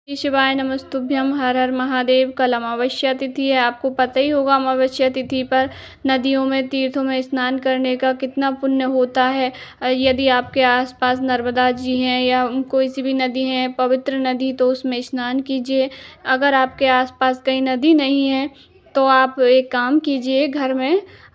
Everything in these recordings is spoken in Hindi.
श्री शिवाय नमस्तुभ्यम। हर हर महादेव। कल अमावस्या तिथि है। आपको पता ही होगा अमावस्या तिथि पर नदियों में तीर्थों में स्नान करने का कितना पुण्य होता है। यदि आपके आसपास नर्मदा जी हैं या कोई सी भी नदी है पवित्र नदी, तो उसमें स्नान कीजिए। अगर आपके आसपास कहीं नदी नहीं है तो आप एक काम कीजिए,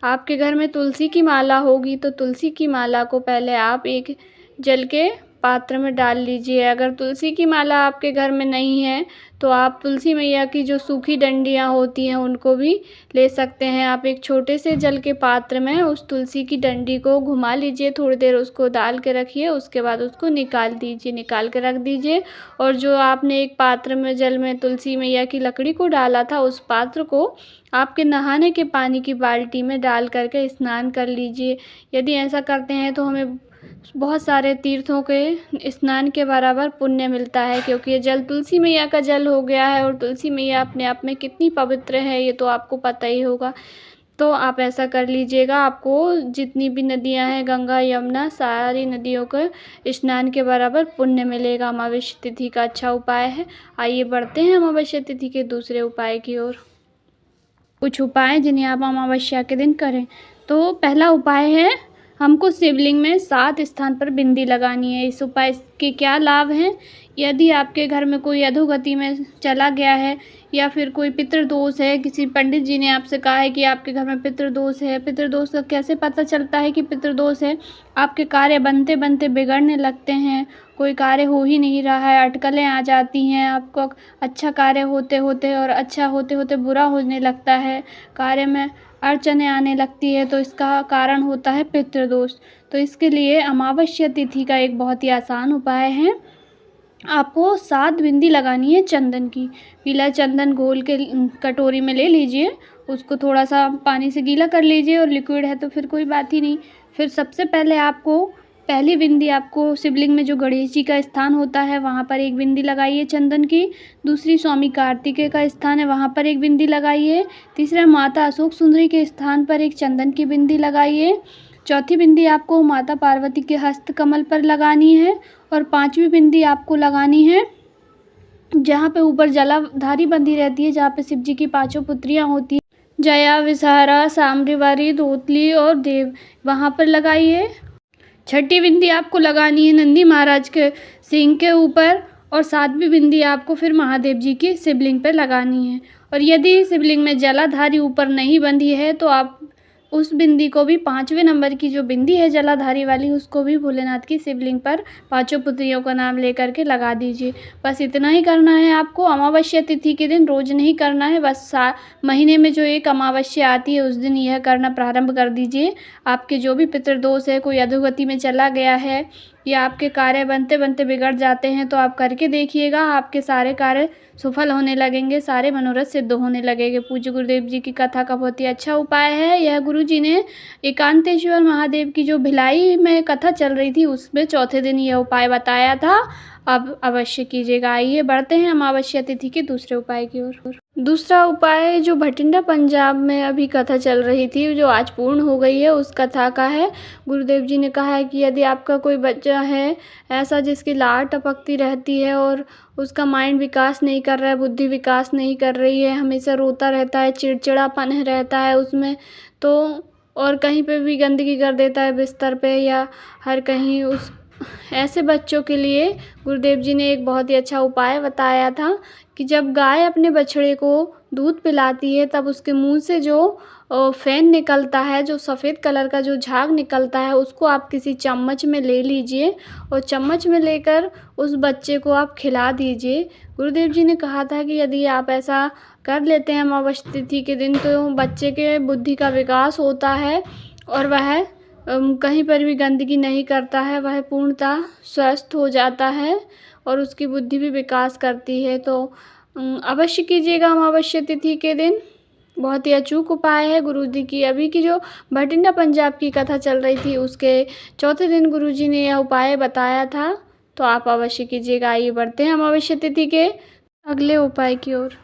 आपके घर में तुलसी की माला होगी तो तुलसी की माला को पहले आप एक जल के पात्र में डाल लीजिए। अगर तुलसी की माला आपके घर में नहीं है तो आप तुलसी मैया की जो सूखी डंडियाँ होती हैं उनको भी ले सकते हैं। आप एक छोटे से जल के पात्र में उस तुलसी की डंडी को घुमा लीजिए, थोड़ी देर उसको डाल के रखिए, उसके बाद उसको निकाल दीजिए, निकाल के रख दीजिए। और जो आपने एक पात्र में जल में तुलसी मैया की लकड़ी को डाला था, उस पात्र को आपके नहाने के पानी की बाल्टी में डाल करके स्नान कर लीजिए। यदि ऐसा करते हैं तो हमें बहुत सारे तीर्थों के स्नान के बराबर पुण्य मिलता है, क्योंकि ये जल तुलसी मैया का जल हो गया है और तुलसी मैया अपने आप में कितनी पवित्र है ये तो आपको पता ही होगा। तो आप ऐसा कर लीजिएगा। आपको जितनी भी नदियां हैं, गंगा यमुना, सारी नदियों का स्नान के बराबर पुण्य मिलेगा। अमावस्या तिथि का अच्छा उपाय है। आइए बढ़ते हैं अमावस्या तिथि के दूसरे उपाय की ओर। कुछ उपाय जिन्हें आप अमावस्या के दिन करें। तो पहला उपाय है, हमको शिवलिंग में 7 स्थान पर बिंदी लगानी है। इस उपाय के क्या लाभ हैं? यदि आपके घर में कोई अधोगति में चला गया है या फिर कोई पितृदोष है, किसी पंडित जी ने आपसे कहा है कि आपके घर में पितृदोष है। पितृदोष का कैसे पता चलता है कि पितृदोष है? आपके कार्य बनते बनते बिगड़ने लगते हैं, कोई कार्य हो ही नहीं रहा है, अटकलें आ जाती हैं, आपको अच्छा कार्य होते होते और अच्छा होते होते बुरा होने लगता है, कार्य में अड़चनें आने लगती है, तो इसका कारण होता है पितृदोष। तो इसके लिए अमावस्या तिथि का एक बहुत ही आसान उपाय है, आपको 7 बिंदी लगानी है चंदन की। पीला चंदन घोल के कटोरी में ले लीजिए, उसको थोड़ा सा पानी से गीला कर लीजिए, और लिक्विड है तो फिर कोई बात ही नहीं। फिर सबसे पहले आपको पहली बिंदी आपको शिवलिंग में जो गणेश जी का स्थान होता है वहाँ पर एक बिंदी लगाइए चंदन की। दूसरी स्वामी कार्तिकेय का स्थान है, वहाँ पर एक बिंदी लगाइए। तीसरा माता अशोक सुंदरी के स्थान पर एक चंदन की बिंदी लगाइए। चौथी बिंदी आपको माता पार्वती के हस्त कमल पर लगानी है। और 5वीं बिंदी आपको लगानी है जहाँ पे ऊपर जलाधारी बंदी रहती है, जहाँ पे शिव जी की 5 पुत्रियाँ होती हैं, जया, विषहारा, साम्रावती, धोतली और देव, वहाँ पर लगाइए। छठी बिंदी आपको लगानी है नंदी महाराज के सिंह के ऊपर। और 7वीं बिंदी आपको फिर महादेव जी की शिवलिंग पर लगानी है। और यदि शिवलिंग में जलाधारी ऊपर नहीं बंधी है तो आप उस बिंदी को भी 5वें नंबर की जो बिंदी है जलाधारी वाली, उसको भी भोलेनाथ की शिवलिंग पर 5 पुत्रियों का नाम लेकर के लगा दीजिए। बस इतना ही करना है आपको। अमावस्या तिथि के दिन रोज़ नहीं करना है, बस महीने में जो एक अमावस्या आती है उस दिन यह करना प्रारंभ कर दीजिए। आपके जो भी पितृदोष है, कोई अधोगति में चला गया है या आपके कार्य बनते बनते बिगड़ जाते हैं, तो आप करके देखिएगा, आपके सारे कार्य सफल होने लगेंगे, सारे मनोरथ सिद्ध होने लगेंगे। पूज्य गुरुदेव जी की कथा का बहुत ही अच्छा उपाय है यह। गुरु जी ने एकांतेश्वर महादेव की जो भिलाई में कथा चल रही थी उसमें चौथे दिन यह उपाय बताया था। अब अवश्य कीजिएगा। आइए बढ़ते हैं अमावस्या तिथि के दूसरे उपाय की ओर। दूसरा उपाय जो भटिंडा पंजाब में अभी कथा चल रही थी, जो आज पूर्ण हो गई है, उस कथा का है। गुरुदेव जी ने कहा है कि यदि आपका कोई बच्चा है ऐसा जिसकी लार टपकती रहती है और उसका माइंड विकास नहीं कर रहा है, बुद्धि विकास नहीं कर रही है, हमेशा रोता रहता है, चिड़चिड़ापन रहता है उसमें, तो और कहीं पे भी गंदगी कर देता है बिस्तर पे या हर कहीं, उस ऐसे बच्चों के लिए गुरुदेव जी ने एक बहुत ही अच्छा उपाय बताया था कि जब गाय अपने बछड़े को दूध पिलाती है तब उसके मुंह से जो फैन निकलता है, जो सफ़ेद कलर का जो झाग निकलता है, उसको आप किसी चम्मच में ले लीजिए और चम्मच में लेकर उस बच्चे को आप खिला दीजिए। गुरुदेव जी ने कहा था कि यदि आप ऐसा कर लेते हैं अमावस्या तिथि के दिन तो बच्चे के बुद्धि का विकास होता है और वह कहीं पर भी गंदगी नहीं करता है, वह पूर्णतः स्वस्थ हो जाता है और उसकी बुद्धि भी विकास करती है। तो अवश्य कीजिएगा अमावस्या तिथि के दिन। बहुत ही अचूक उपाय है। गुरु जी की अभी की जो भटिंडा पंजाब की कथा चल रही थी उसके चौथे दिन गुरु जी ने यह उपाय बताया था, तो आप अवश्य कीजिएगा। आइए बढ़ते हैं अमावस्या तिथि के अगले उपाय की ओर।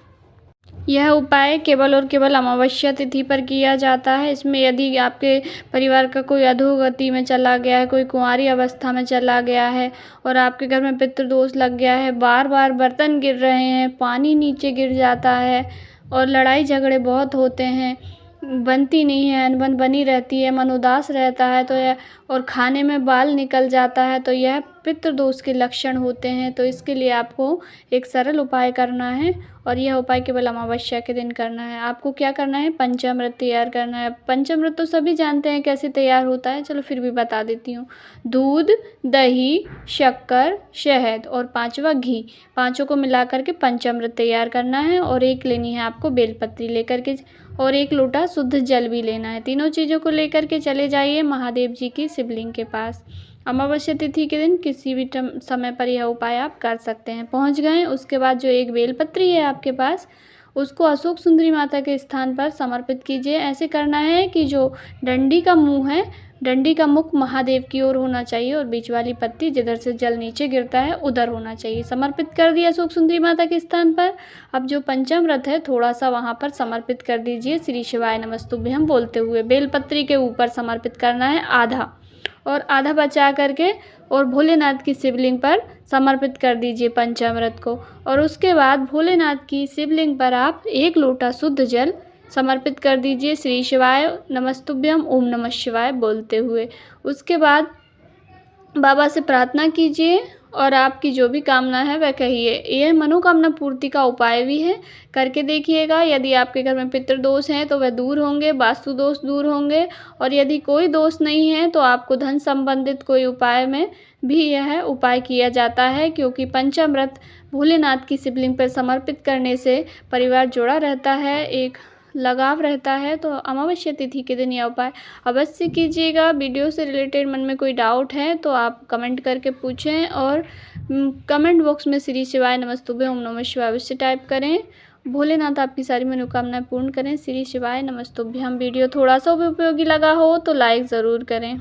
यह उपाय केवल और केवल अमावस्या तिथि पर किया जाता है। इसमें यदि आपके परिवार का कोई अधोगति में चला गया है, कोई कुंवारी अवस्था में चला गया है और आपके घर में पितृदोष लग गया है, बार बार बर्तन गिर रहे हैं, पानी नीचे गिर जाता है और लड़ाई झगड़े बहुत होते हैं, बनती नहीं है, अनबन बनी रहती है, मन उदास रहता है, तो यह और खाने में बाल निकल जाता है, तो यह पितृदोष के लक्षण होते हैं। तो इसके लिए आपको एक सरल उपाय करना है और यह उपाय केवल अमावस्या के दिन करना है। आपको क्या करना है, पंचामृत तैयार करना है। पंचामृत तो सभी जानते हैं कैसे तैयार होता है, चलो फिर भी बता देती हूँ। दूध, दही, शक्कर, शहद और 5वां घी, पाँचों को मिला करके पंचामृत तैयार करना है और एक लेनी है आपको बेलपत्री लेकर के और 1 लोटा शुद्ध जल भी लेना है। तीनों चीज़ों को लेकर के चले जाइए महादेव जी की शिवलिंग के पास। अमावस्या तिथि के दिन किसी भी समय पर यह उपाय आप कर सकते हैं। पहुंच गए, उसके बाद जो एक बेलपत्री है आपके पास, उसको अशोक सुंदरी माता के स्थान पर समर्पित कीजिए। ऐसे करना है कि जो डंडी का मुंह है, डंडी का मुख महादेव की ओर होना चाहिए और बीच वाली पत्ती जिधर से जल नीचे गिरता है उधर होना चाहिए। समर्पित कर दिया अशोक सुंदरी माता के स्थान पर। अब जो पंचामृत है थोड़ा सा वहाँ पर समर्पित कर दीजिए श्री शिवाय नमस्तुभ्यं बोलते हुए। बेलपत्री के ऊपर समर्पित करना है आधा और आधा बचा करके और भोलेनाथ की शिवलिंग पर समर्पित कर दीजिए पंचामृत को। और उसके बाद भोलेनाथ की शिवलिंग पर आप 1 लोटा शुद्ध जल समर्पित कर दीजिए श्री शिवाय नमस्तुभ्यं ओम नमः शिवाय बोलते हुए। उसके बाद बाबा से प्रार्थना कीजिए और आपकी जो भी कामना है वह कहिए। यह मनोकामना पूर्ति का उपाय भी है, करके देखिएगा। यदि आपके घर में पितृदोष हैं तो वह दूर होंगे, वास्तु दोष दूर होंगे और यदि कोई दोष नहीं है तो आपको धन संबंधित कोई उपाय में भी यह उपाय किया जाता है, क्योंकि पंचामृत भोलेनाथ की शिवलिंग पर समर्पित करने से परिवार जुड़ा रहता है, एक लगाव रहता है। तो अमावस्या तिथि के दिन यह उपाय अवश्य कीजिएगा। वीडियो से रिलेटेड मन में कोई डाउट है तो आप कमेंट करके पूछें और कमेंट बॉक्स में श्री शिवाय नमस्तुभ्यं ओम नमः शिवाय अवश्य टाइप करें। भोलेनाथ आपकी सारी मनोकामनाएं पूर्ण करें। श्री शिवाय नमस्तुभ्यं। वीडियो थोड़ा सा भी उपयोगी लगा हो तो लाइक ज़रूर करें।